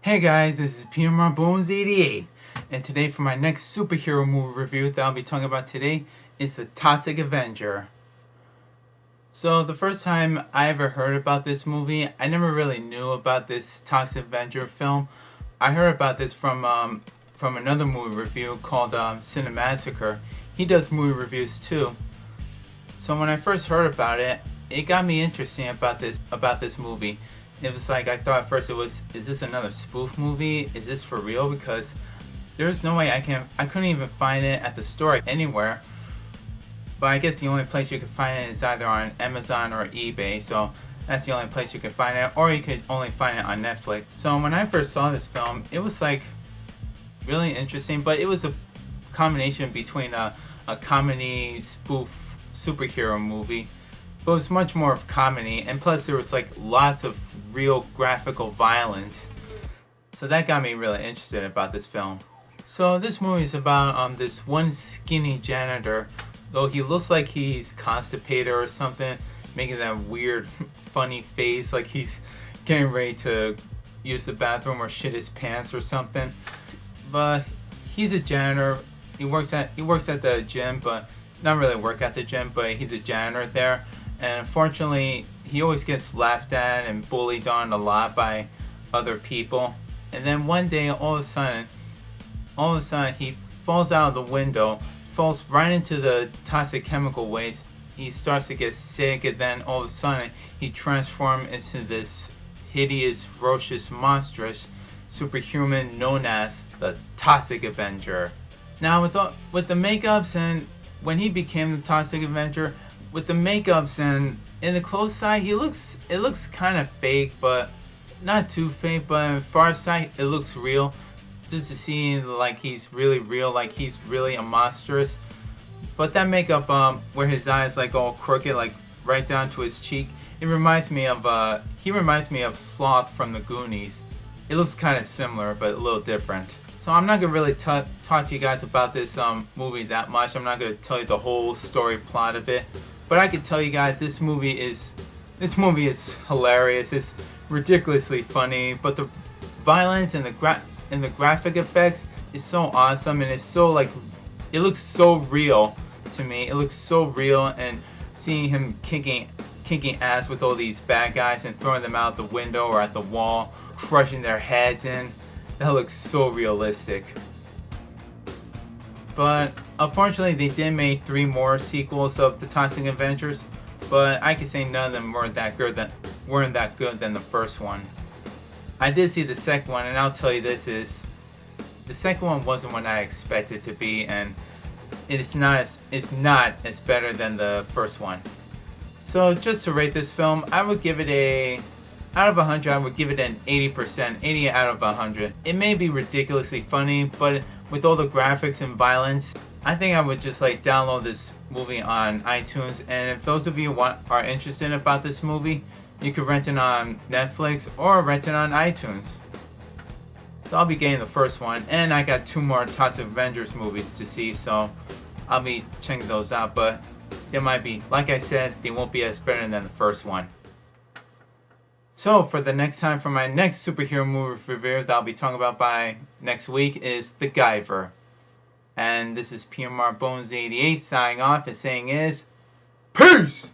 Hey guys, this is P.M.R.Bonez88, and today for my next superhero movie review that I'll be talking about today is the Toxic Avenger. So the first time I ever heard about this movie, I never really knew about this Toxic Avenger film. I heard about this from another movie review called Cinemassacre. He does movie reviews too. So when I first heard about it, it got me interested about this movie. It was like, I thought at first is this another spoof movie? Is this for real? Because there's no way I couldn't even find it at the store anywhere. But I guess the only place you could find it is either on Amazon or eBay, so that's the only place you could find it, or you could only find it on Netflix. So when I first saw this film, it was like really interesting, but it was a combination between a comedy spoof superhero movie. But it was much more of comedy, and plus there was like lots of real graphical violence. So that got me really interested about this film. So this movie is about this one skinny janitor, though he looks like he's constipated or something, making that weird funny face like he's getting ready to use the bathroom or shit his pants or something. But he's a janitor. He works at the gym, but not really work at the gym, but he's a janitor there. And unfortunately, he always gets laughed at and bullied on a lot by other people. And then one day, all of a sudden, he falls out of the window, falls right into the toxic chemical waste. He starts to get sick, and then all of a sudden, he transforms into this hideous, ferocious, monstrous superhuman known as the Toxic Avenger. Now, with the makeups and when he became the Toxic Avenger, with the makeups and in the close side, it looks kind of fake, but not too fake. But in the far side, it looks real. Just to see like he's really real, like he's really a monstrous. But that makeup, where his eyes like all crooked, like right down to his cheek, he reminds me of Sloth from the Goonies. It looks kind of similar, but a little different. So I'm not gonna really talk to you guys about this movie that much. I'm not gonna tell you the whole story plot of it. But I can tell you guys, this movie is hilarious. It's ridiculously funny, but the violence and the graphic effects is so awesome, and it's so like, it looks so real to me. It looks so real, and seeing him kicking ass with all these bad guys and throwing them out the window or at the wall, crushing their heads in, that looks so realistic. But unfortunately, they did make 3 more sequels of the Toxic Avengers, but I can say none of them weren't that good than the first one. I did see the second one, and I'll tell you the second one wasn't what I expected it to be, and it's not as better than the first one. So just to rate this film, I would give it out of 100, I would give it an 80%, 80 out of 100. It may be ridiculously funny, but with all the graphics and violence, I think I would just like download this movie on iTunes. And if those of you are interested about this movie, you can rent it on Netflix or rent it on iTunes. So I'll be getting the first one, and I got 2 more Toxic Avengers movies to see, so I'll be checking those out. But it might be, like I said, they won't be as better than the first one. So for the next time, for my next superhero movie review that I'll be talking about by next week is The Guyver. And this is P.M.R.Bonez88 signing off and saying is, peace!